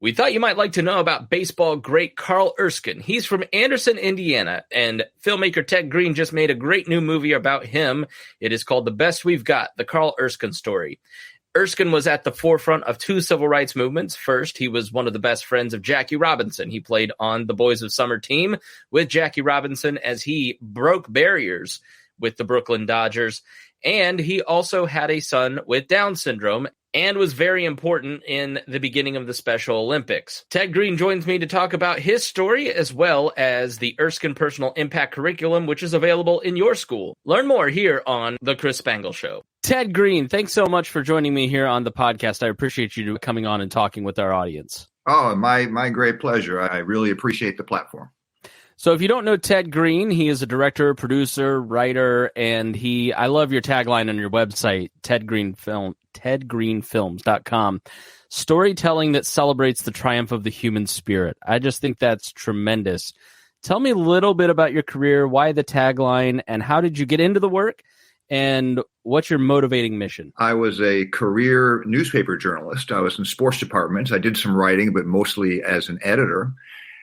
We thought you might like to know about baseball great Carl Erskine. He's from Anderson, Indiana, and filmmaker Ted Green just made a great new movie about him. It is called The Best We've Got, The Carl Erskine Story. Erskine was at the forefront of two civil rights movements. First, he was one of the best friends of Jackie Robinson. He played on the Boys of Summer team with Jackie Robinson as he broke barriers with the Brooklyn Dodgers. And he also had a son with Down syndrome and was very important in the beginning of the Special Olympics. Ted Green joins me to talk about his story as well as the Erskine Personal Impact Curriculum, which is available in your school. Learn more here on The Chris Spangle Show. Ted Green, thanks so much for joining me here on the podcast. I appreciate you coming on and talking with our audience. Oh, my great pleasure. I really appreciate the platform. So if you don't know Ted Green, he is a director, producer, writer, and I love your tagline on your website, tedgreenfilms.com. Storytelling that celebrates the triumph of the human spirit. I just think that's tremendous. Tell me a little bit about your career, why the tagline, and how did you get into the work, and what's your motivating mission? I was a career newspaper journalist. I was in sports departments. I did some writing, but mostly as an editor.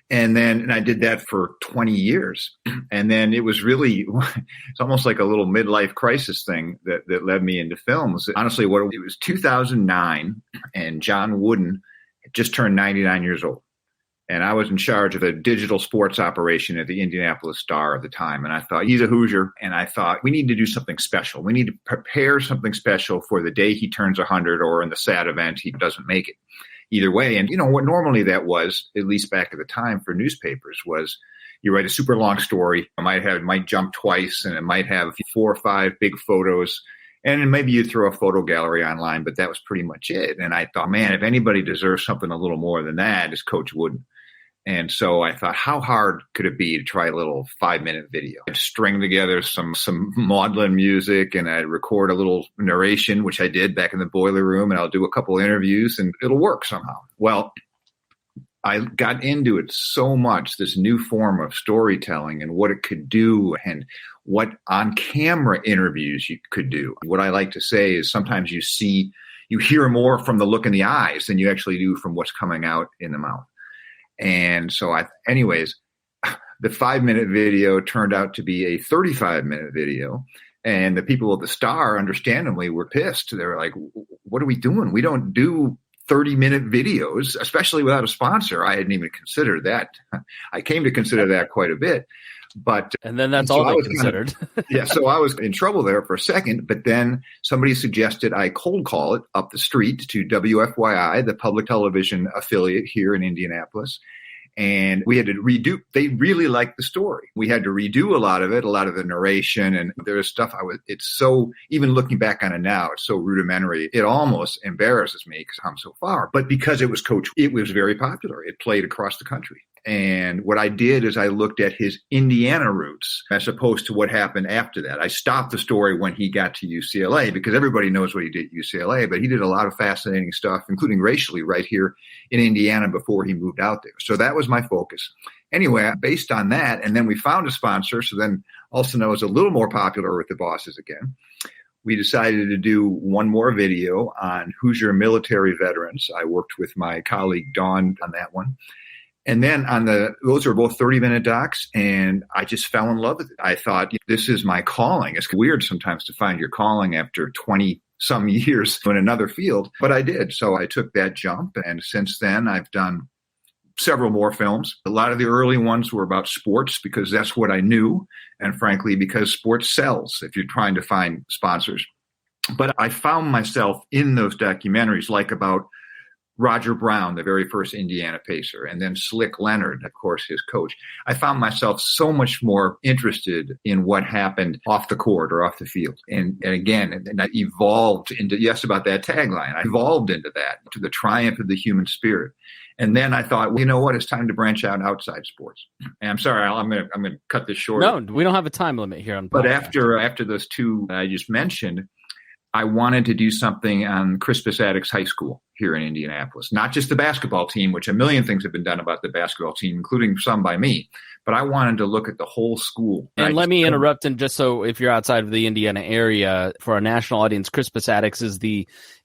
And I did that for 20 years. And then it was really, it's almost like a little midlife crisis thing that led me into films. Honestly, it was 2009, and John Wooden had just turned 99 years old. And I was in charge of a digital sports operation at the Indianapolis Star at the time. And I thought, he's a Hoosier. And I thought, we need to do something special. We need to prepare something special for the day he turns 100 or in the sad event he doesn't make it. Either way. And, what normally that was, at least back at the time for newspapers, was you write a super long story. It might jump twice, and it might have 4 or 5 big photos. And then maybe you throw a photo gallery online, but that was pretty much it. And I thought, man, if anybody deserves something a little more than that, it's Coach Wooden. And so I thought, how hard could it be to try a little 5-minute video? I'd string together some maudlin music, and I'd record a little narration, which I did back in the boiler room, and I'll do a couple interviews, and it'll work somehow. Well, I got into it so much, this new form of storytelling and what it could do and what on-camera interviews you could do. What I like to say is sometimes you hear more from the look in the eyes than you actually do from what's coming out in the mouth. And so the 5-minute video turned out to be a 35-minute video. And the people at the Star, understandably, were pissed. They were like, what are we doing? We don't do 30-minute videos, especially without a sponsor. I hadn't even considered that. I came to consider that quite a bit. And then that's all they considered. So I was in trouble there for a second, but then somebody suggested I cold call it up the street to WFYI, the public television affiliate here in Indianapolis. And we had to they really liked the story. We had to redo a lot of the narration, and there's stuff it's so, even looking back on it now, it's so rudimentary. It almost embarrasses me because I'm so far. But because it was Coach, it was very popular. It played across the country. And what I did is I looked at his Indiana roots as opposed to what happened after that. I stopped the story when he got to UCLA because everybody knows what he did at UCLA, but he did a lot of fascinating stuff, including racially, right here in Indiana before he moved out there. So that was my focus. Anyway, based on that, and then we found a sponsor. So then all of a sudden I was a little more popular with the bosses again. We decided to do one more video on Hoosier military veterans. I worked with my colleague Dawn on that one. And then those are both 30-minute docs, and I just fell in love with it. I thought, this is my calling. It's weird sometimes to find your calling after 20-some years in another field, but I did. So I took that jump, and since then I've done several more films. A lot of the early ones were about sports because that's what I knew, and frankly, because sports sells if you're trying to find sponsors. But I found myself in those documentaries, like about Roger Brown, the very first Indiana Pacer, and then Slick Leonard, of course, his coach. I found myself so much more interested in what happened off the court or off the field. And I evolved into, yes, about that tagline, I evolved into that, to the triumph of the human spirit. And then I thought, well, you know what? It's time to branch out outside sports. And I'm sorry, I'm going to cut this short. No, we don't have a time limit here on the podcast. But after those two I just mentioned, I wanted to do something on Crispus Attucks High School here in Indianapolis. Not just the basketball team, which a million things have been done about the basketball team, including some by me. But I wanted to look at the whole school. And let me interrupt, and just so if you're outside of the Indiana area, for our national audience, Crispus Attucks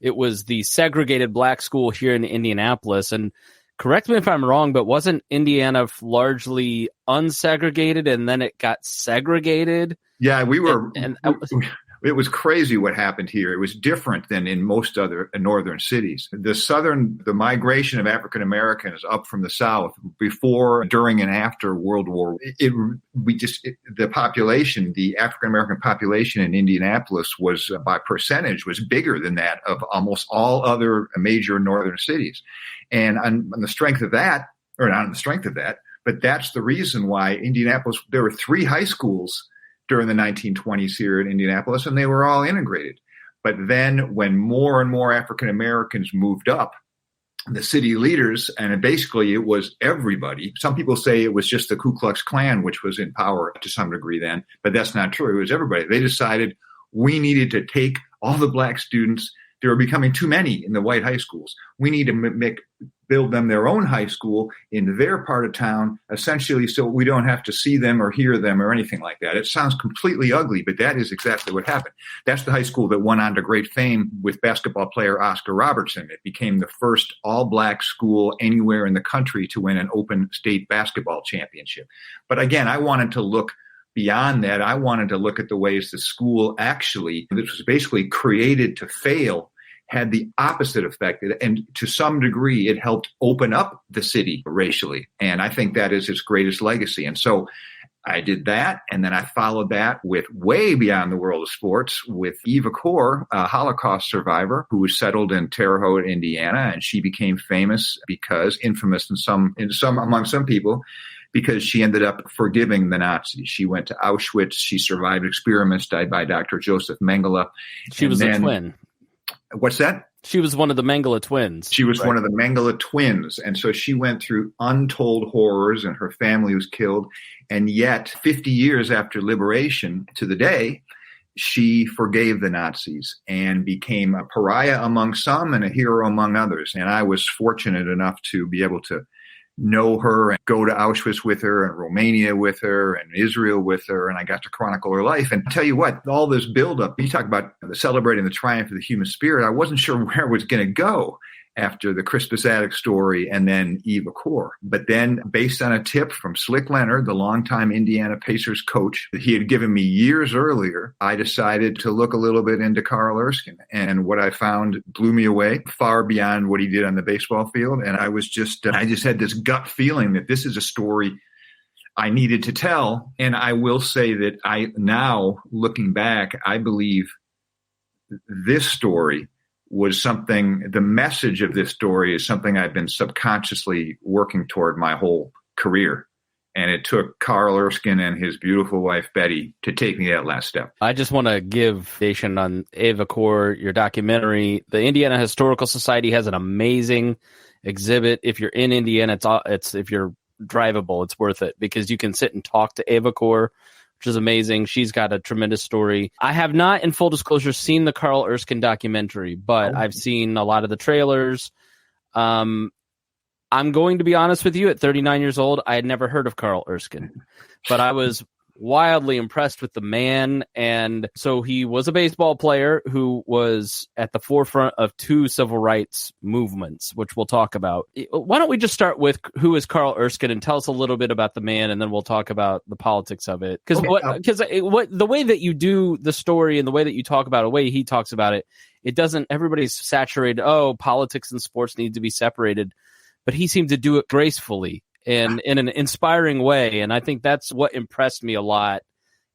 was the segregated black school here in Indianapolis. And Correct me if I'm wrong, but wasn't Indiana largely unsegregated and then it got segregated? Yeah, we were. And It was crazy what happened here. It was different than in most other northern cities. The migration of African Americans up from the South before, during, and after World War, the population, the African American population in Indianapolis was, by percentage, was bigger than that of almost all other major northern cities. And on the strength of that, or not on the strength of that, but that's the reason why Indianapolis, there were 3 high schools during the 1920s here in Indianapolis, and they were all integrated. But then when more and more African Americans moved up, the city leaders, and basically it was everybody. Some people say it was just the Ku Klux Klan, which was in power to some degree then, but that's not true. It was everybody. They decided we needed to take all the black students. There were becoming too many in the white high schools. We need to build them their own high school in their part of town, essentially, so we don't have to see them or hear them or anything like that. It sounds completely ugly, but that is exactly what happened. That's the high school that went on to great fame with basketball player Oscar Robertson. It became the first all-black school anywhere in the country to win an open state basketball championship. But again, I wanted to look beyond that. I wanted to look at the ways the school actually, this was basically created to fail, had the opposite effect. And to some degree, it helped open up the city racially. And I think that is its greatest legacy. And so I did that. And then I followed that with way beyond the world of sports with Eva Kor, a Holocaust survivor who was settled in Terre Haute, Indiana. And she became famous infamous among some people, because she ended up forgiving the Nazis. She went to Auschwitz. She survived experiments done by Dr. Joseph Mengele. She was a twin. What's that? She was one of the Mengele twins. She was one of the Mengele twins. And so she went through untold horrors and her family was killed. And yet 50 years after liberation to the day, she forgave the Nazis and became a pariah among some and a hero among others. And I was fortunate enough to be able to know her and go to Auschwitz with her and Romania with her and Israel with her. And I got to chronicle her life. And tell you what, all this buildup, you talk about celebrating the triumph of the human spirit. I wasn't sure where it was going to go after the Crispus Attucks story and then Eva Kor. But then based on a tip from Slick Leonard, the longtime Indiana Pacers coach that he had given me years earlier, I decided to look a little bit into Carl Erskine. And what I found blew me away, far beyond what he did on the baseball field. And I just had this gut feeling that this is a story I needed to tell. And I will say that now looking back, I believe this story was the message of this story is something I've been subconsciously working toward my whole career. And it took Carl Erskine and his beautiful wife, Betty, to take me that last step. I just want to give station on Eva Kor, your documentary. The Indiana Historical Society has an amazing exhibit. If you're in Indiana, it's if you're drivable, it's worth it because you can sit and talk to Eva Kor, which is amazing. She's got a tremendous story. I have not, in full disclosure, seen the Carl Erskine documentary, but I've seen a lot of the trailers. I'm going to be honest with you. At 39 years old, I had never heard of Carl Erskine, but I was wildly impressed with the man. And so he was a baseball player who was at the forefront of 2 civil rights movements, which we'll talk about. Why don't we just start with who is Carl Erskine and tell us a little bit about the man, and then we'll talk about the politics of it. Because the way that you do the story and the way that you talk about it, the way he talks about it, it doesn't, everybody's saturated, politics and sports need to be separated. But he seemed to do it gracefully and in an inspiring way. And I think that's what impressed me a lot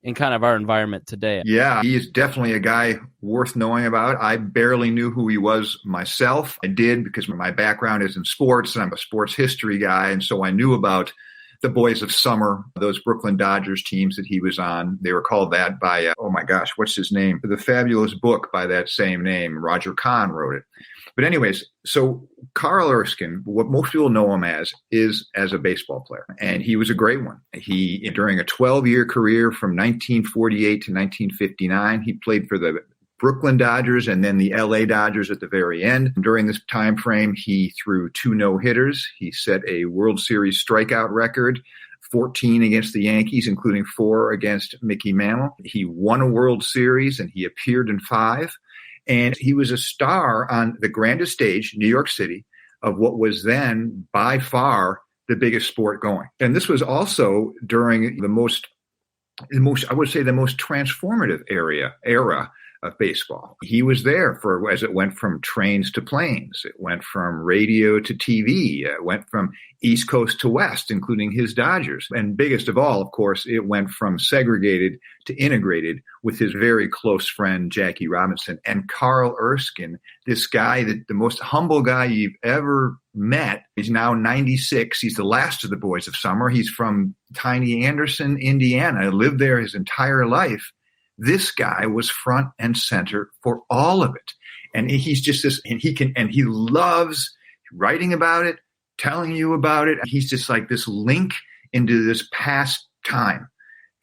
in kind of our environment today. Yeah, he is definitely a guy worth knowing about. I barely knew who he was myself. I did because my background is in sports and I'm a sports history guy. And so I knew about the Boys of Summer, those Brooklyn Dodgers teams that he was on. They were called that by, what's his name? The fabulous book by that same name. Roger Kahn wrote it. But anyways, so Carl Erskine, what most people know him as a baseball player. And he was a great one. During a 12-year career from 1948 to 1959, he played for the Brooklyn Dodgers and then the LA Dodgers at the very end. During this time frame, he threw 2 no-hitters. He set a World Series strikeout record, 14 against the Yankees, including 4 against Mickey Mantle. He won a World Series and he appeared in 5. And he was a star on the grandest stage, New York City, of what was then by far the biggest sport going. And this was also during the most, I would say, the most transformative era of baseball. He was there for, as it went from trains to planes, it went from radio to TV, it went from East Coast to West, including his Dodgers. And biggest of all, of course, it went from segregated to integrated with his very close friend, Jackie Robinson. And Carl Erskine, this guy, the most humble guy you've ever met. He's now 96. He's the last of the boys of summer. He's from tiny Anderson, Indiana. Lived there his entire life. This guy was front and center for all of it. And he's just this, and he loves writing about it, telling you about it. He's just like this link into this past time.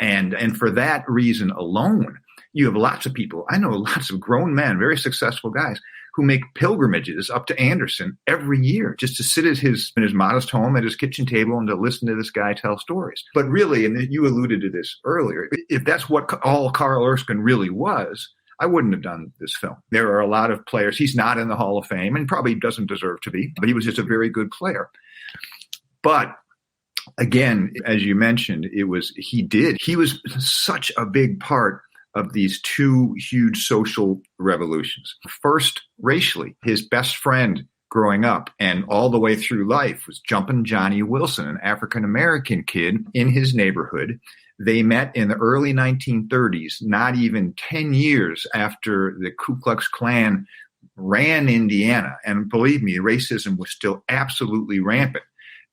And for that reason alone, you have lots of people. I know lots of grown men, very successful guys, who make pilgrimages up to Anderson every year just to sit in his modest home at his kitchen table and to listen to this guy tell stories. But really, and you alluded to this earlier, if that's what all Carl Erskine really was, I wouldn't have done this film. There are a lot of players. He's not in the Hall of Fame and probably doesn't deserve to be, but he was just a very good player. But again, as you mentioned, he was such a big part of these two huge social revolutions. First, racially, his best friend growing up and all the way through life was Jumpin' Johnny Wilson, an African-American kid in his neighborhood. They met in the early 1930s, not even 10 years after the Ku Klux Klan ran Indiana. And believe me, racism was still absolutely rampant.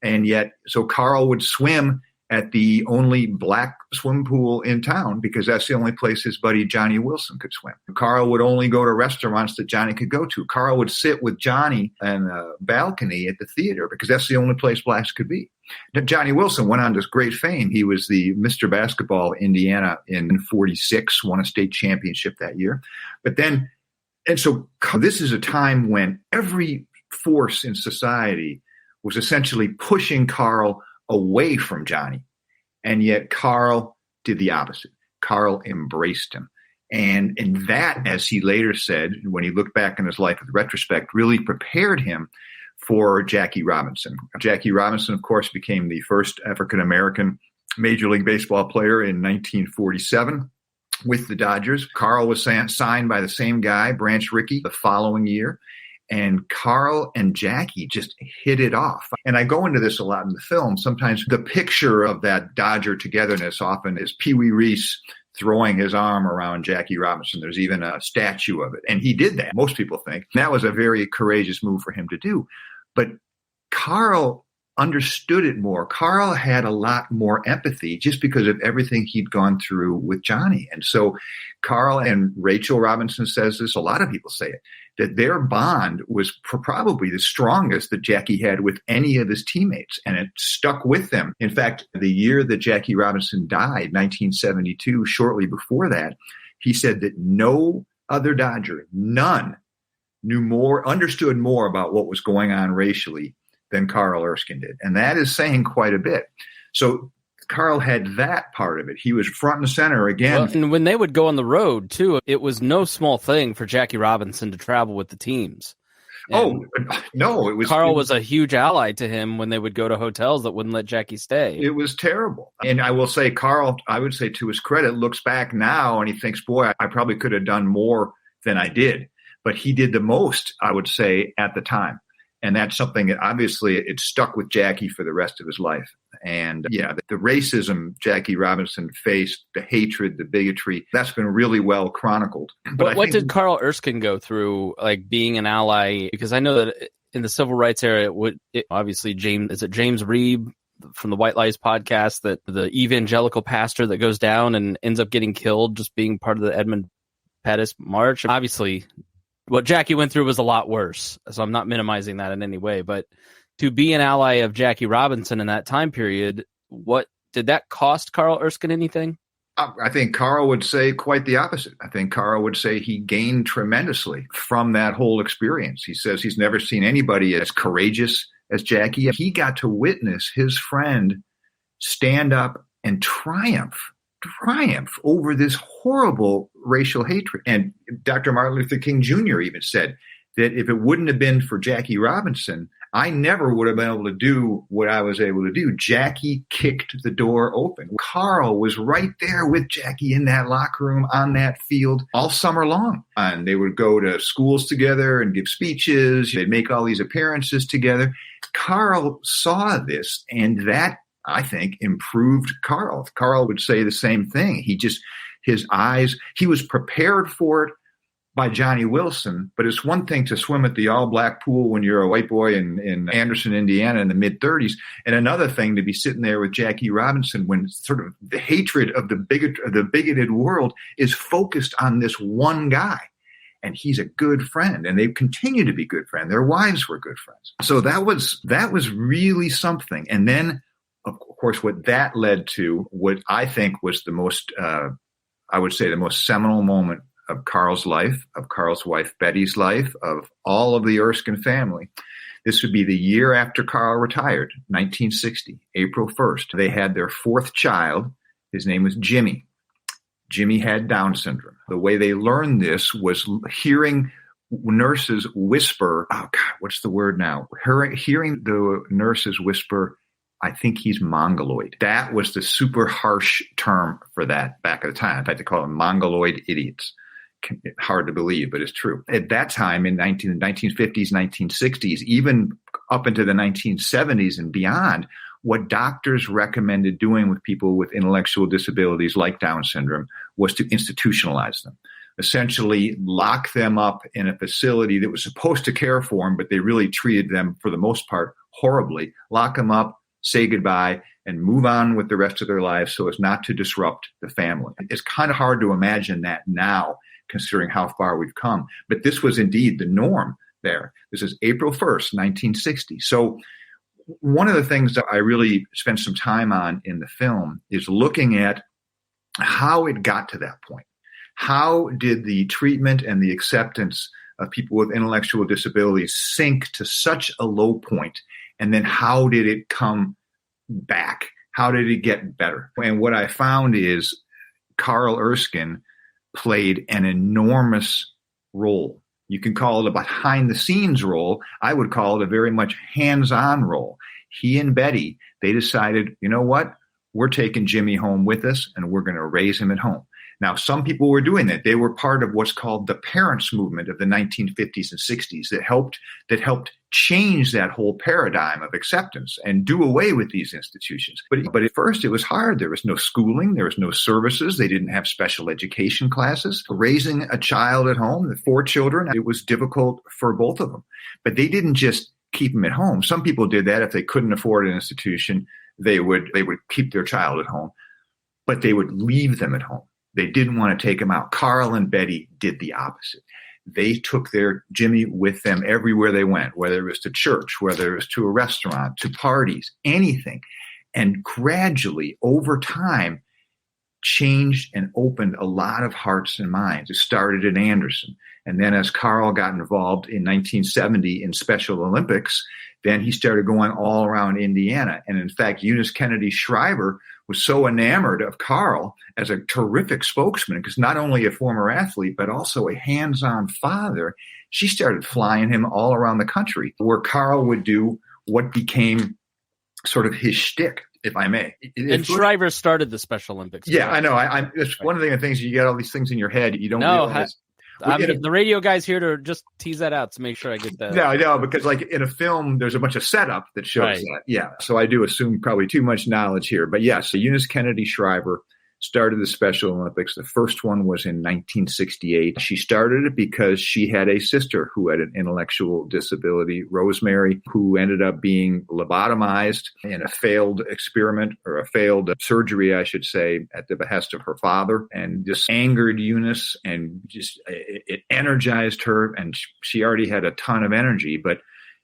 And yet, so Carl would swim at the only black swim pool in town because that's the only place his buddy Johnny Wilson could swim. Carl would only go to restaurants that Johnny could go to. Carl would sit with Johnny on a balcony at the theater because that's the only place blacks could be. Now, Johnny Wilson went on to great fame. He was the Mr. Basketball Indiana in 46, won a state championship that year. But then, and so this is a time when every force in society was essentially pushing Carl away from Johnny. And yet Carl did the opposite. Carl embraced him. And that, as he later said, when he looked back in his life with retrospect, really prepared him for Jackie Robinson. Jackie Robinson, of course, became the first African-American Major League Baseball player in 1947 with the Dodgers. Carl was signed by the same guy, Branch Rickey, the following year. And Carl and Jackie just hit it off. And I go into this a lot in the film. Sometimes the picture of that Dodger togetherness often is Pee Wee Reese throwing his arm around Jackie Robinson. There's even a statue of it. And he did that, most people think. That was a very courageous move for him to do. But Carl understood it more. Carl had a lot more empathy just because of everything he'd gone through with Johnny. And so Carl, and Rachel Robinson says this, a lot of people say it, that their bond was probably the strongest that Jackie had with any of his teammates, and it stuck with them. In fact, the year that Jackie Robinson died, 1972, shortly before that, he said that no other Dodger, none, understood more about what was going on racially than Carl Erskine did. And that is saying quite a bit. So Carl had that part of it. He was front and center again. Well, and when they would go on the road, too, it was no small thing for Jackie Robinson to travel with the teams. And no, Carl was a huge ally to him when they would go to hotels that wouldn't let Jackie stay. It was terrible. And I will say, Carl, I would say to his credit, looks back now and he thinks, boy, I probably could have done more than I did. But he did the most, I would say, at the time. And that's something that obviously it stuck with Jackie for the rest of his life. And yeah, the racism Jackie Robinson faced, the hatred, the bigotry, that's been really well chronicled. But what did Carl Erskine go through, like being an ally? Because I know that in the civil rights era, obviously James Reeb from the White Lies podcast, that the evangelical pastor that goes down and ends up getting killed just being part of the Edmund Pettus March. Obviously, what Jackie went through was a lot worse, so I'm not minimizing that in any way. But to be an ally of Jackie Robinson in that time period, what did that cost Carl Erskine anything? I think Carl would say quite the opposite. I think Carl would say he gained tremendously from that whole experience. He says he's never seen anybody as courageous as Jackie. He got to witness his friend stand up and triumph over this horrible racial hatred. And Dr. Martin Luther King Jr. even said that if it wouldn't have been for Jackie Robinson, I never would have been able to do what I was able to do. Jackie kicked the door open. Carl was right there with Jackie in that locker room on that field all summer long. And they would go to schools together and give speeches. They'd make all these appearances together. Carl saw this, and that, I think, improved Carl. Carl would say the same thing. His eyes, he was prepared for it by Johnny Wilson, but it's one thing to swim at the all-black pool when you're a white boy in Anderson, Indiana in the mid-30s, and another thing to be sitting there with Jackie Robinson when sort of the hatred of the bigoted world is focused on this one guy. And he's a good friend, and they continue to be good friends. Their wives were good friends. So that was really something. And then, of course, what that led to, what I think was the most, I would say the most seminal moment of Carl's life, of Carl's wife Betty's life, of all of the Erskine family. This would be the year after Carl retired, 1960, April 1st. They had their fourth child. His name was Jimmy. Jimmy had Down syndrome. The way they learned this was hearing nurses whisper, oh God, what's the word now? Hearing the nurses whisper, I think he's mongoloid. That was the super harsh term for that back at the time. In fact, they call them mongoloid idiots. Hard to believe, but it's true. At that time in the 1950s, 1960s, even up into the 1970s and beyond, what doctors recommended doing with people with intellectual disabilities like Down syndrome was to institutionalize them. Essentially lock them up in a facility that was supposed to care for them, but they really treated them, for the most part, horribly. Lock them up, say goodbye, and move on with the rest of their lives so as not to disrupt the family. It's kind of hard to imagine that now, considering how far we've come. But this was indeed the norm there. This is April 1st, 1960. So one of the things that I really spent some time on in the film is looking at how it got to that point. How did the treatment and the acceptance of people with intellectual disabilities sink to such a low point? And then how did it come back? How did it get better? And what I found is Carl Erskine played an enormous role. You can call it a behind-the-scenes role. I would call it a very much hands-on role. He and Betty, they decided, you know what? We're taking Jimmy home with us, and we're going to raise him at home. Now, some people were doing that. They were part of what's called the parents movement of the 1950s and 60s that helped change that whole paradigm of acceptance and do away with these institutions. But at first, it was hard. There was no schooling. There was no services. They didn't have special education classes. Raising a child at home, the 4 children, it was difficult for both of them. But they didn't just keep them at home. Some people did that. If they couldn't afford an institution, they would keep their child at home, but they would leave them at home. They didn't want to take them out. Carl and Betty did the opposite. They took their Jimmy with them everywhere they went, whether it was to church, whether it was to a restaurant, to parties, anything. And gradually, over time, changed and opened a lot of hearts and minds. It started in Anderson. And then as Carl got involved in 1970 in Special Olympics, then he started going all around Indiana. And in fact, Eunice Kennedy Shriver was so enamored of Carl as a terrific spokesman, because not only a former athlete, but also a hands-on father, she started flying him all around the country, where Carl would do what became sort of his shtick, if I may. And Shriver started the Special Olympics. Yeah, I know. It's right. One of the things, you get all these things in your head, you don't realize. The radio guy's here to just tease that out to make sure I get that. No, I know, because like in a film, there's a bunch of setup that shows that. Yeah. So I do assume probably too much knowledge here. But yes, so Eunice Kennedy Shriver started the Special Olympics. The first one was in 1968. She started it because she had a sister who had an intellectual disability, Rosemary, who ended up being lobotomized in a failed experiment, or a failed surgery, I should say, at the behest of her father. And this angered Eunice, and just it energized her. And she already had a ton of energy, but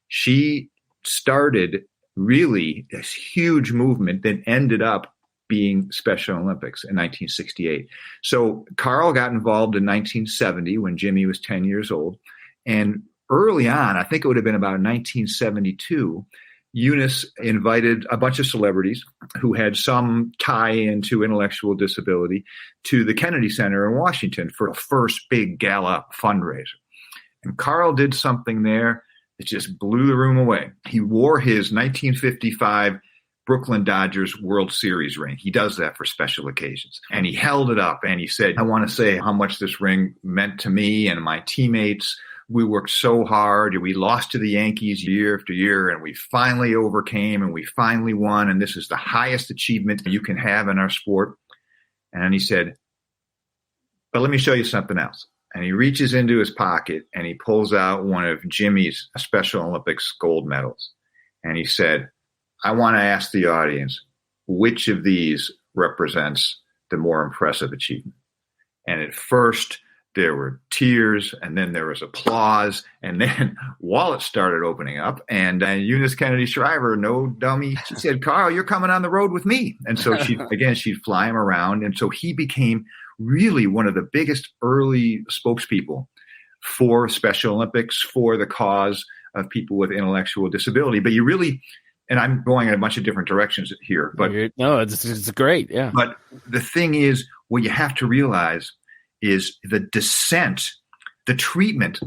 she started really this huge movement that ended up being Special Olympics in 1968. So Carl got involved in 1970 when Jimmy was 10 years old. And early on, I think it would have been about 1972, Eunice invited a bunch of celebrities who had some tie into intellectual disability to the Kennedy Center in Washington for a first big gala fundraiser. And Carl did something there It just blew the room away. He wore his 1955 Brooklyn Dodgers World Series ring. He does that for special occasions. And he held it up and he said, I want to say how much this ring meant to me and my teammates. We worked so hard. We lost to the Yankees year after year, and we finally overcame and we finally won. And this is the highest achievement you can have in our sport. And he said, but let me show you something else. And he reaches into his pocket and he pulls out one of Jimmy's Special Olympics gold medals. And he said, I want to ask the audience, which of these represents the more impressive achievement? And at first, there were tears, and then there was applause, and then wallets started opening up. And Eunice Kennedy Shriver, no dummy, she said, Carl, you're coming on the road with me. And so she'd fly him around. And so he became really one of the biggest early spokespeople for Special Olympics, for the cause of people with intellectual disability. But you really, and I'm going in a bunch of different directions here, but no, it's great. Yeah. But the thing is, what you have to realize is the descent, the treatment,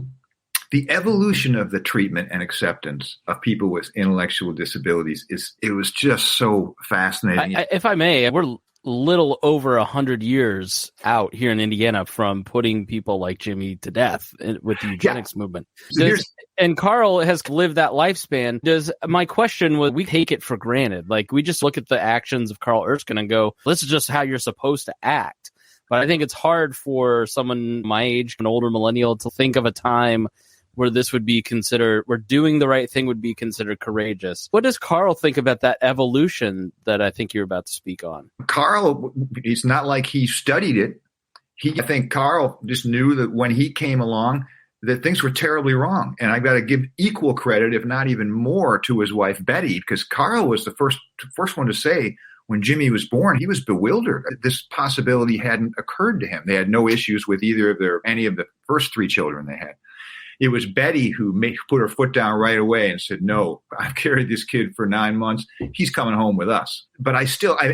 the evolution of the treatment and acceptance of people with intellectual disabilities it was just so fascinating. If I may, we're little over 100 years out here in Indiana from putting people like Jimmy to death with the eugenics movement. And Carl has lived that lifespan. My question was, we take it for granted. Like, we just look at the actions of Carl Erskine and go, this is just how you're supposed to act. But I think it's hard for someone my age, an older millennial, to think of a time where this would be considered, where doing the right thing would be considered courageous. What does Carl think about that evolution that I think you're about to speak on? Carl, it's not like he studied it. I think Carl just knew that when he came along, that things were terribly wrong. And I've got to give equal credit, if not even more, to his wife, Betty, because Carl was the first one to say, when Jimmy was born, he was bewildered. This possibility hadn't occurred to him. They had no issues with either of any of the first three children they had. It was Betty who put her foot down right away and said, no, I've carried this kid for 9 months. He's coming home with us. But I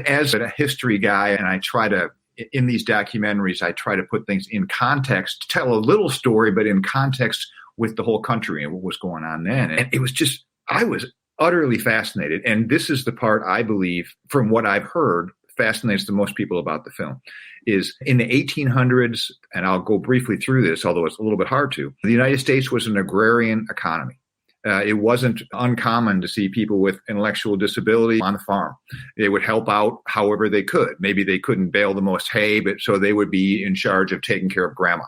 as a history guy, and I try to, in these documentaries, I try to put things in context, tell a little story, but in context with the whole country and what was going on then. And it was just, I was utterly fascinated. And this is the part I believe, from what I've heard, fascinates the most people about the film, is in the 1800s, and I'll go briefly through this, although it's a little bit hard to, the United States was an agrarian economy. It wasn't uncommon to see people with intellectual disability on the farm. They would help out however they could. Maybe they couldn't bale the most hay, but so they would be in charge of taking care of grandma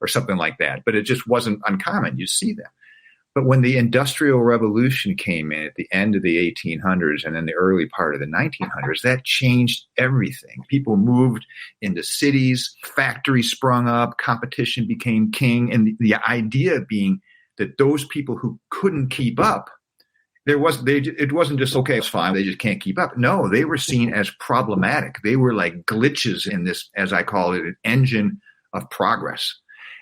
or something like that. But it just wasn't uncommon. You see that. But when the Industrial Revolution came in at the end of the 1800s and then the early part of the 1900s, that changed everything. People moved into cities, factories sprung up, competition became king. And the idea being that those people who couldn't keep up, it wasn't just, okay, it's fine, they just can't keep up. No, they were seen as problematic. They were like glitches in this, as I call it, an engine of progress.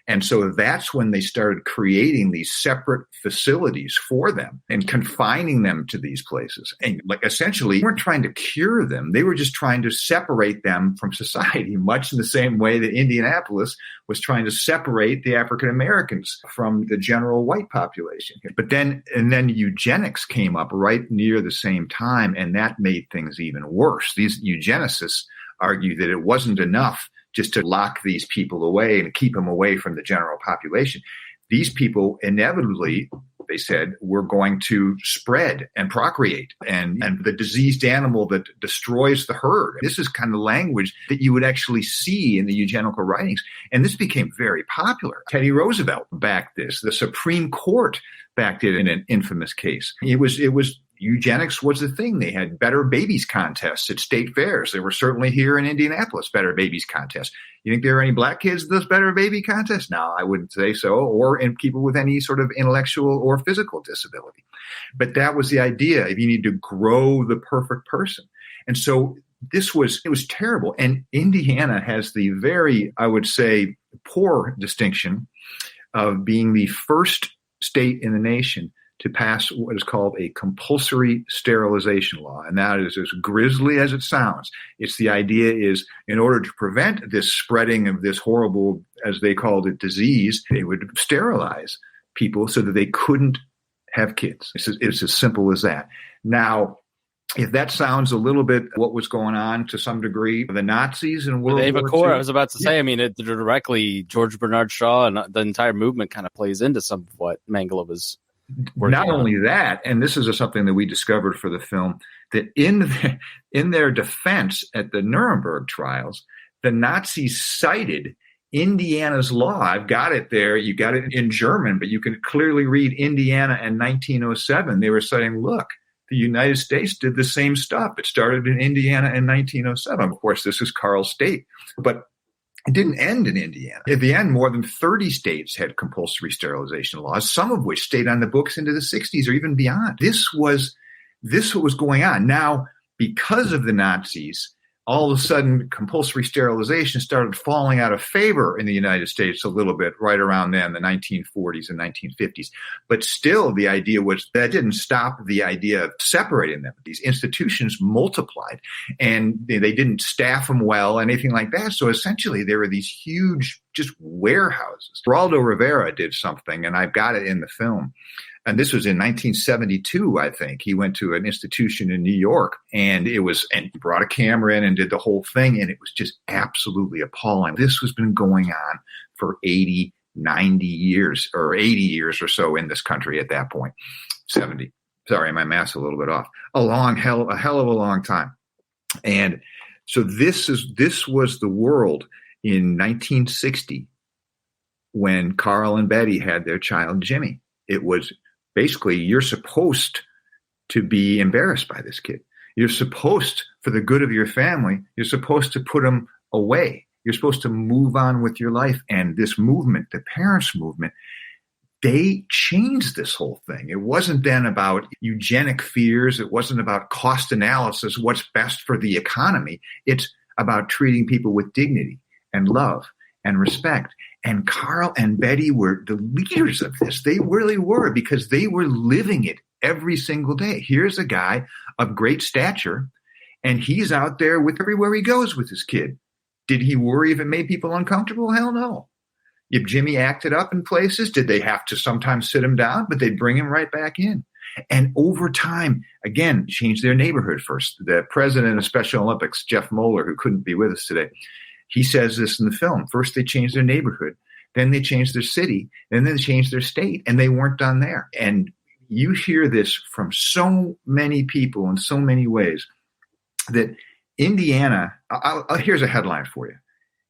And so that's when they started creating these separate facilities for them and confining them to these places. And like essentially, they weren't trying to cure them. They were just trying to separate them from society, much in the same way that Indianapolis was trying to separate the African Americans from the general white population. But then eugenics came up right near the same time, and that made things even worse. These eugenicists argued that it wasn't enough just to lock these people away and keep them away from the general population. These people inevitably, they said, were going to spread and procreate, and the diseased animal that destroys the herd. This is kind of language that you would actually see in the eugenical writings. And this became very popular. Teddy Roosevelt backed this. The Supreme Court backed it in an infamous case. It was eugenics was the thing. They had better babies contests at state fairs. There were certainly here in Indianapolis better babies contests. You think there are any black kids in those better baby contests? No, I wouldn't say so, or in people with any sort of intellectual or physical disability. But that was the idea. If you need to grow the perfect person. And so it was terrible. And Indiana has the very, I would say, poor distinction of being the first state in the nation to pass what is called a compulsory sterilization law. And that is as grisly as it sounds. It's the idea is, in order to prevent this spreading of this horrible, as they called it, disease, they would sterilize people so that they couldn't have kids. It's as simple as that. Now, if that sounds a little bit what was going on to some degree, the Nazis in World Ava War Core, II. I was about to say, I mean, it directly, George Bernard Shaw and the entire movement kind of plays into some of what Mengele was working Not on. only that, and this is something that we discovered for the film, that in their defense at the Nuremberg trials, the Nazis cited Indiana's law. I've got it there. You got it in German, but you can clearly read Indiana in 1907. They were saying, look, the United States did the same stuff. It started in Indiana in 1907. Of course, this is Carl's state, but it didn't end in Indiana. At the end, more than 30 states had compulsory sterilization laws, some of which stayed on the books into the 60s or even beyond. This was what was going on. Now, because of the Nazis, all of a sudden, compulsory sterilization started falling out of favor in the United States a little bit right around then, the 1940s and 1950s. But still, the idea was that didn't stop the idea of separating them. These institutions multiplied, and they didn't staff them well, anything like that. So essentially, there were these huge just warehouses. Geraldo Rivera did something, and I've got it in the film. And this was in 1972, I think. He went to an institution in New York, and he brought a camera in and did the whole thing, and it was just absolutely appalling. This has been going on for 80, 90 years, or 80 years or so in this country at that point. 70. Sorry, my math's a little bit off. A hell of a long time. And so this was the world in 1960 when Carl and Betty had their child, Jimmy. It was basically, you're supposed to be embarrassed by this kid. You're supposed, for the good of your family, you're supposed to put him away. You're supposed to move on with your life. And this movement, the parents' movement, they changed this whole thing. It wasn't then about eugenic fears. It wasn't about cost analysis, what's best for the economy. It's about treating people with dignity and love and respect. And Carl and Betty were the leaders of this. They really were, because they were living it every single day. Here's a guy of great stature, and he's out there with everywhere he goes with his kid. Did he worry if it made people uncomfortable? Hell no. If Jimmy acted up in places, did they have to sometimes sit him down? But they'd bring him right back in. And over time, again, change their neighborhood first. The president of Special Olympics, Jeff Moeller, who couldn't be with us today, he says this in the film. First, they changed their neighborhood. Then they changed their city. And then they changed their state. And they weren't done there. And you hear this from so many people in so many ways that Indiana, here's a headline for you.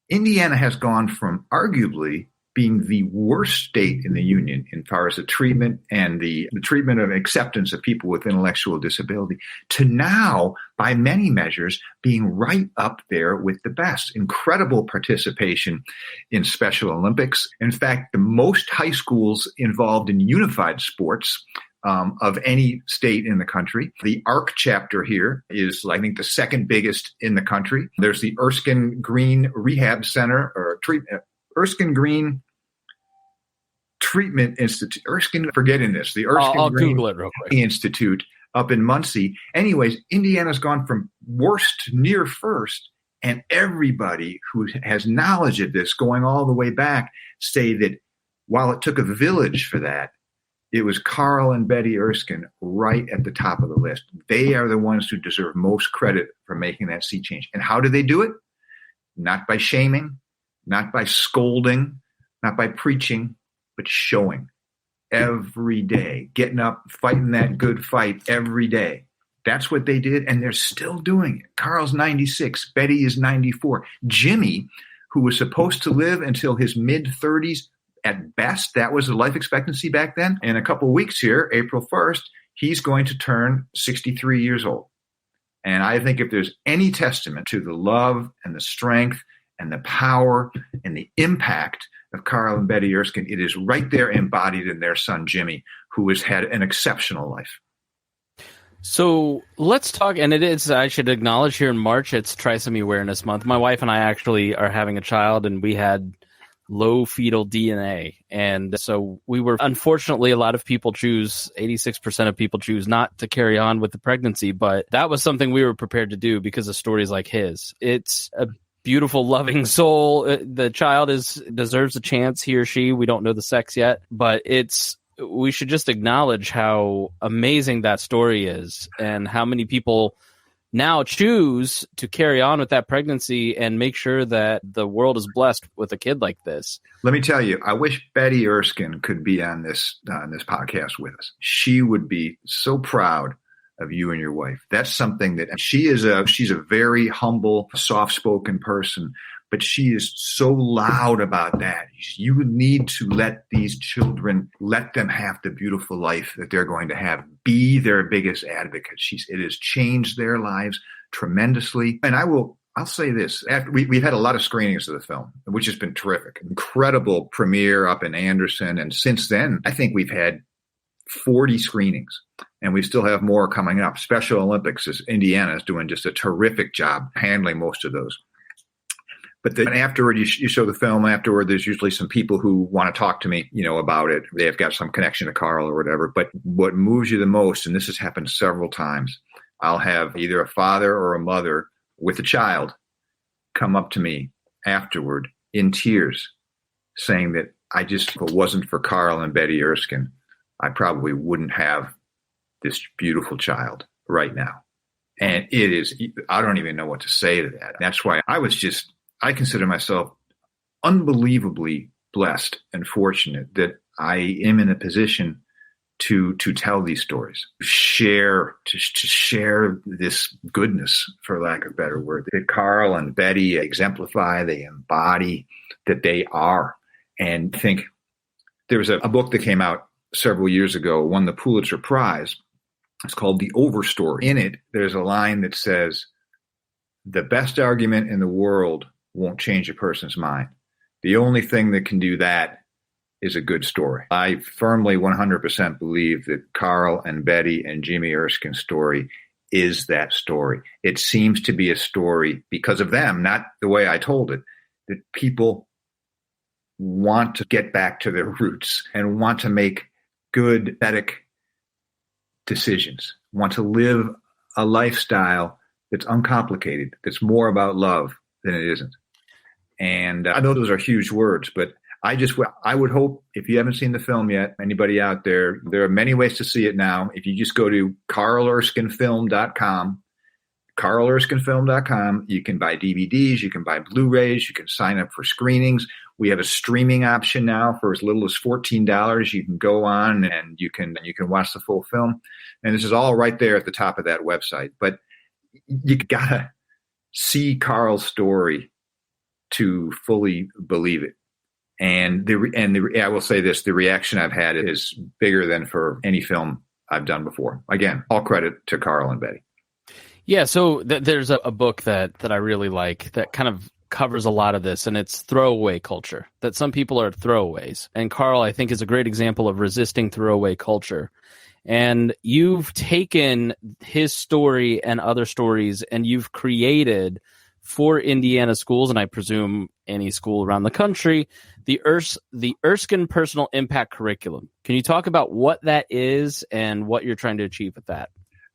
Indiana has gone from arguably being the worst state in the union as far as the treatment and the treatment of acceptance of people with intellectual disability to now, by many measures, being right up there with the best. Incredible participation in Special Olympics. In fact, the most high schools involved in unified sports of any state in the country. The ARC chapter here is, I think, the second biggest in the country. There's the Erskine Green Rehab Center, or Erskine Green Treatment Institute. The Erskine I'll Green Google it real quick. Institute up in Muncie. Anyways, Indiana's gone from worst to near first, and everybody who has knowledge of this going all the way back say that while it took a village for that, it was Carl and Betty Erskine right at the top of the list. They are the ones who deserve most credit for making that sea change. And how did they do it? Not by shaming, not by scolding, not by preaching, but showing every day, getting up, fighting that good fight every day. That's what they did, and they're still doing it. Carl's 96, Betty is 94. Jimmy, who was supposed to live until his mid-30s at best, that was the life expectancy back then. In a couple of weeks here, April 1st, he's going to turn 63 years old. And I think if there's any testament to the love and the strength and the power and the impact of Carl and Betty Erskine, it is right there embodied in their son, Jimmy, who has had an exceptional life. So let's talk, and it is, I should acknowledge, here in March, it's Trisomy Awareness Month. My wife and I actually are having a child, and we had low fetal DNA. And so we were, unfortunately, a lot of people choose, 86% of people choose not to carry on with the pregnancy, but that was something we were prepared to do because of stories like his. It's a beautiful, loving soul. The child deserves a chance, he or she. We don't know the sex yet, but we should just acknowledge how amazing that story is and how many people now choose to carry on with that pregnancy and make sure that the world is blessed with a kid like this. Let me tell you, I wish Betty Erskine could be on this podcast with us. She would be so proud of you and your wife. That's something that she's a very humble, soft-spoken person, but she is so loud about that. You would need to let these children, let them have the beautiful life that they're going to have. Be their biggest advocate. It has changed their lives tremendously. And I'll say this. We've had a lot of screenings of the film, which has been terrific. Incredible premiere up in Anderson. And since then, I think we've had 40 screenings. And we still have more coming up. Special Olympics, Indiana is doing just a terrific job handling most of those. But then afterward, you show the film. Afterward, there's usually some people who want to talk to me, about it. They've got some connection to Carl or whatever. But what moves you the most, and this has happened several times, I'll have either a father or a mother with a child come up to me afterward in tears saying that if it wasn't for Carl and Betty Erskine, I probably wouldn't have this beautiful child right now. And it is, I don't even know what to say to that. That's why I consider myself unbelievably blessed and fortunate that I am in a position to tell these stories, to share this goodness, for lack of a better word, that Carl and Betty exemplify, they embody, that they are. And I think there was a book that came out several years ago, won the Pulitzer Prize. It's called The Overstory. In it, there's a line that says, "The best argument in the world won't change a person's mind. The only thing that can do that is a good story." I firmly 100% believe that Carl and Betty and Jimmy Erskine's story is that story. It seems to be a story because of them, not the way I told it, that people want to get back to their roots and want to make good, ethic decisions, want to live a lifestyle that's uncomplicated, that's more about love than it isn't. And I know those are huge words, but I would hope, if you haven't seen the film yet, anybody out there are many ways to see it now. If you just go to carlerskinefilm.com, carlerskinefilm.com, you can buy DVDs, you can buy Blu-rays, you can sign up for screenings. We have a streaming option now for as little as $14. You can go on and you can watch the full film. And this is all right there at the top of that website. But you gotta see Carl's story to fully believe it. And I will say this, the reaction I've had is bigger than for any film I've done before. Again, all credit to Carl and Betty. Yeah, so there's a book that I really like that kind of covers a lot of this, and it's throwaway culture, that some people are throwaways. And Carl, I think, is a great example of resisting throwaway culture. And you've taken his story and other stories, and you've created for Indiana schools, and I presume any school around the country, the Erskine Personal Impact Curriculum. Can you talk about what that is and what you're trying to achieve with that?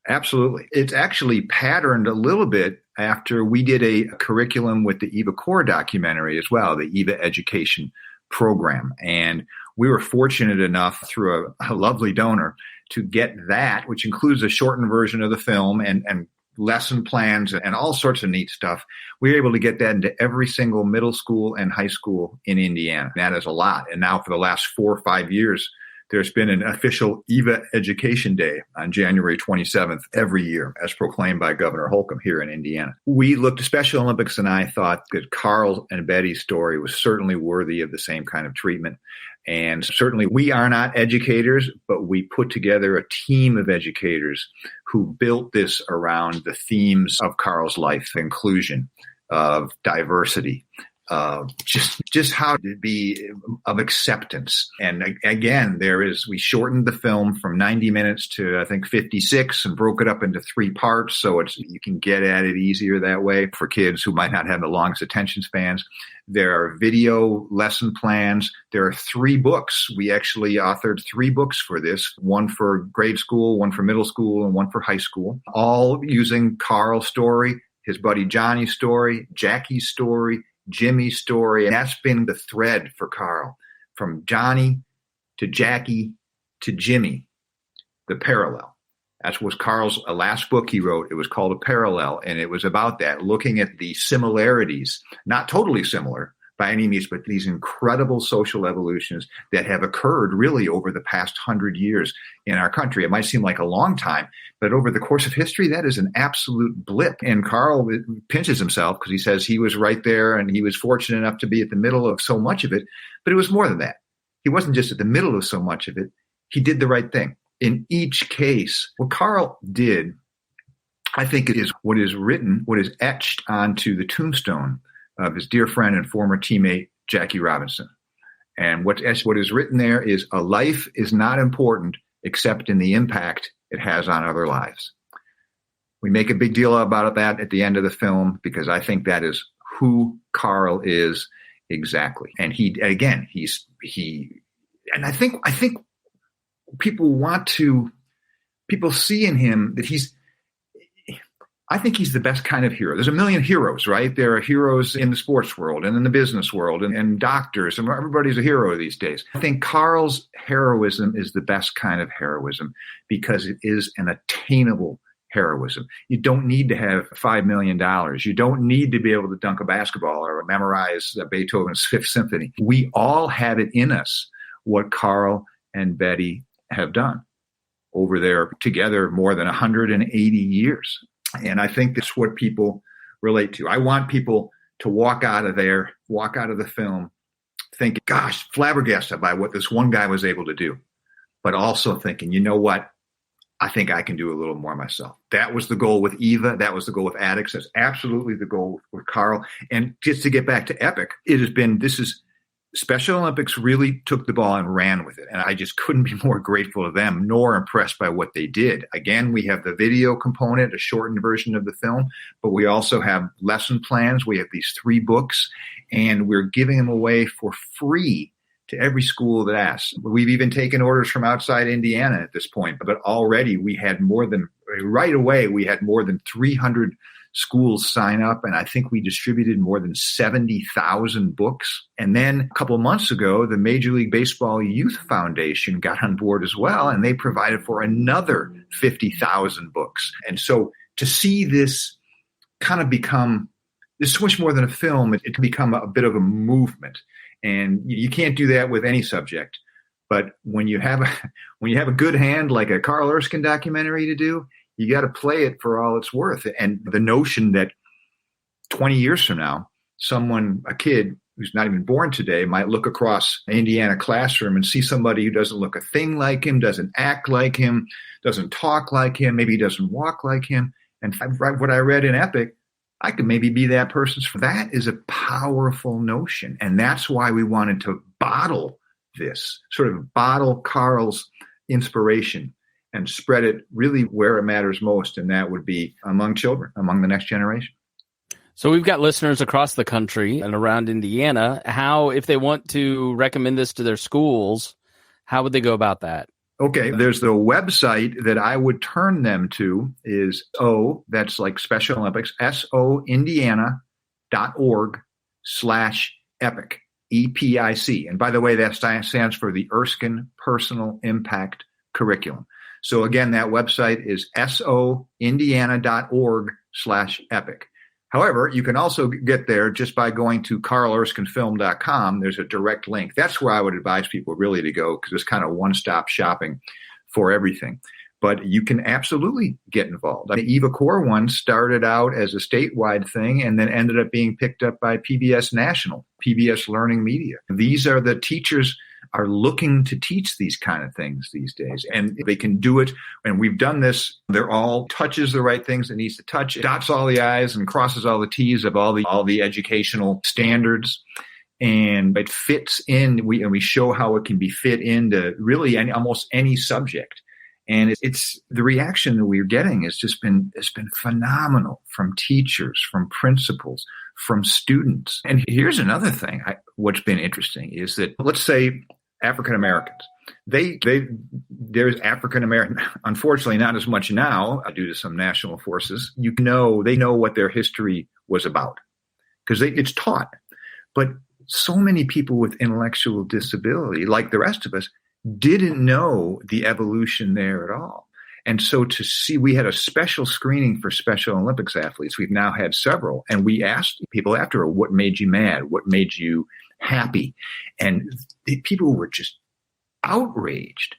Absolutely. It's actually patterned a little bit after we did a curriculum with the Eva Core documentary as well, the Eva Education Program. And we were fortunate enough through a lovely donor to get that, which includes a shortened version of the film and lesson plans and all sorts of neat stuff. We were able to get that into every single middle school and high school in Indiana. That is a lot. And now for the last 4 or 5 years, there's been an official Eva Education Day on January 27th every year, as proclaimed by Governor Holcomb here in Indiana. We looked at Special Olympics, and I thought that Carl and Betty's story was certainly worthy of the same kind of treatment. And certainly we are not educators, but we put together a team of educators who built this around the themes of Carl's life: inclusion, of diversity, just how to be of acceptance. And again, we shortened the film from 90 minutes to I think 56 and broke it up into 3 parts. So you can get at it easier that way for kids who might not have the longest attention spans. There are video lesson plans. There are 3 books. We actually authored 3 books for this, one for grade school, one for middle school, and one for high school, all using Carl's story, his buddy Johnny's story, Jackie's story, Jimmy's story. And that's been the thread for Carl, from Johnny to Jackie to Jimmy, The Parallel. That was Carl's last book he wrote. It was called A Parallel, and it was about that, looking at the similarities, not totally similar by any means, but these incredible social evolutions that have occurred really over the past 100 years in our country. It might seem like a long time, but over the course of history, that is an absolute blip. And Carl pinches himself because he says he was right there and he was fortunate enough to be at the middle of so much of it. But it was more than that. He wasn't just at the middle of so much of it. He did the right thing. In each case, what Carl did, I think it is what is written, what is etched onto the tombstone of his dear friend and former teammate, Jackie Robinson. And what is written there is, a life is not important except in the impact it has on other lives. We make a big deal about that at the end of the film because I think that is who Carl is exactly. And and I think people see in him that I think he's the best kind of hero. There's a million heroes, right? There are heroes in the sports world and in the business world and doctors, and everybody's a hero these days. I think Carl's heroism is the best kind of heroism because it is an attainable heroism. You don't need to have $5 million. You don't need to be able to dunk a basketball or memorize Beethoven's Fifth Symphony. We all have it in us what Carl and Betty have done over their together more than 180 years. And I think that's what people relate to. I want people to walk out of the film thinking, gosh, flabbergasted by what this one guy was able to do, but also thinking, you know what? I think I can do a little more myself. That was the goal with Eva. That was the goal with Addicts. That's absolutely the goal with Carl. And just to get back to Epic, Special Olympics really took the ball and ran with it. And I just couldn't be more grateful to them, nor impressed by what they did. Again, we have the video component, a shortened version of the film, but we also have lesson plans. We have these 3 books, and we're giving them away for free to every school that asks. We've even taken orders from outside Indiana at this point, but already right away, we had more than 300 schools sign up, and I think we distributed more than 70,000 books. And then a couple of months ago, the Major League Baseball Youth Foundation got on board as well, and they provided for another 50,000 books. And so to see this kind of become, it's so much more than a film, it can become a bit of a movement. And you can't do that with any subject. But when you have a good hand like a Carl Erskine documentary to do, you got to play it for all it's worth. And the notion that 20 years from now, a kid who's not even born today, might look across an Indiana classroom and see somebody who doesn't look a thing like him, doesn't act like him, doesn't talk like him, maybe doesn't walk like him. And what I read in Epic, I could maybe be that person's. That is a powerful notion. And that's why we wanted to bottle this, sort of bottle Carl's inspiration and spread it really where it matters most, and that would be among children, among the next generation. So we've got listeners across the country and around Indiana. How, if they want to recommend this to their schools, how would they go about that? Okay, there's the website that I would turn them to is that's like Special Olympics, soindiana.org/epic, EPIC. And by the way, that stands for the Erskine Personal Impact Curriculum. So again, that website is soindiana.org/epic. However, you can also get there just by going to carlerskinefilm.com. There's a direct link. That's where I would advise people really to go, because it's kind of one-stop shopping for everything. But you can absolutely get involved. The Eva Core one started out as a statewide thing and then ended up being picked up by PBS National, PBS Learning Media. These are the teachers are looking to teach these kind of things these days, and they can do it. And we've done this. They're all touches the right things it needs to touch, dots all the I's and crosses all the T's of all the educational standards. And it fits in. We show how it can be fit into really almost any subject. And it's the reaction that we're getting has just been phenomenal from teachers, from principals, from students. And here's another thing. What's been interesting is that, let's say African Americans, there's African American, unfortunately not as much now due to some national forces. They know what their history was about because it's taught. But so many people with intellectual disability, like the rest of us, didn't know the evolution there at all. And so to see, we had a special screening for Special Olympics athletes. We've now had several. And we asked people after, what made you mad? What made you happy? And people were just outraged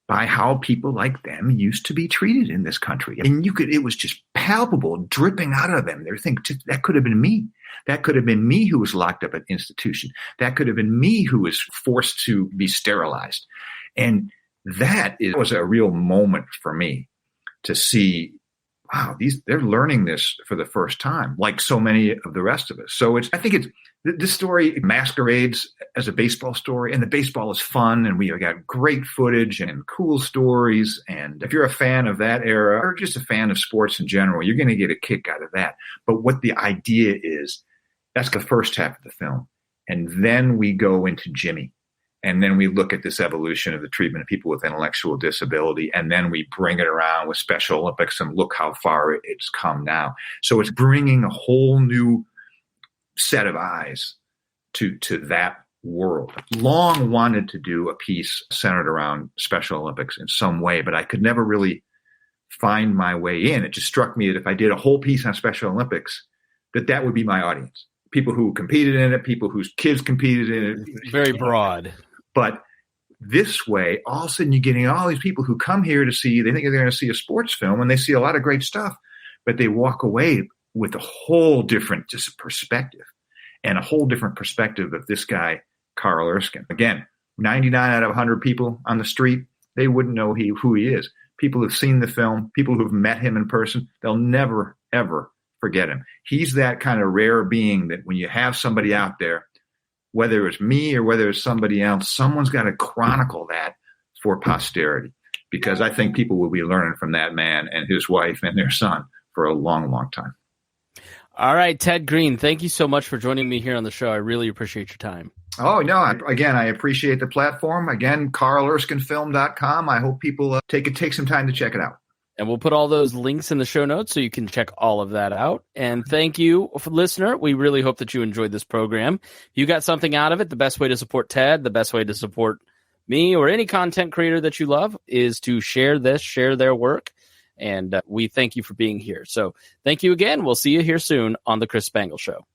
by how people like them used to be treated in this country. And it was just palpable, dripping out of them. They're thinking, that could have been me. That could have been me who was locked up at institution. That could have been me who was forced to be sterilized. And was a real moment for me to see, wow, they're learning this for the first time, like so many of the rest of us. So this story masquerades as a baseball story, and the baseball is fun, and we got great footage and cool stories. And if you're a fan of that era, or just a fan of sports in general, you're going to get a kick out of that. But what the idea is, that's the first half of the film. And then we go into Jimmy. And then we look at this evolution of the treatment of people with intellectual disability. And then we bring it around with Special Olympics and look how far it's come now. So it's bringing a whole new set of eyes to that world. Long wanted to do a piece centered around Special Olympics in some way, but I could never really find my way in. It just struck me that if I did a whole piece on Special Olympics, that would be my audience. People who competed in it, people whose kids competed in it. Very broad. But this way, all of a sudden you're getting all these people who come here to see, they think they're going to see a sports film, and they see a lot of great stuff, but they walk away with a whole different just perspective, and a whole different perspective of this guy, Carl Erskine. Again, 99 out of 100 people on the street, they wouldn't know who he is. People who've seen the film, people who've met him in person, they'll never, ever forget him. He's that kind of rare being that when you have somebody out there, whether it's me or whether it's somebody else, someone's got to chronicle that for posterity, because I think people will be learning from that man and his wife and their son for a long, long time. All right, Ted Green, thank you so much for joining me here on the show. I really appreciate your time. Oh, no, I appreciate the platform. Again, CarlErskineFilm.com. I hope people take some time to check it out. And we'll put all those links in the show notes so you can check all of that out. And thank you, listener. We really hope that you enjoyed this program. If you got something out of it, the best way to support Ted, the best way to support me or any content creator that you love is to share their work. And we thank you for being here. So thank you again. We'll see you here soon on The Chris Spangle Show.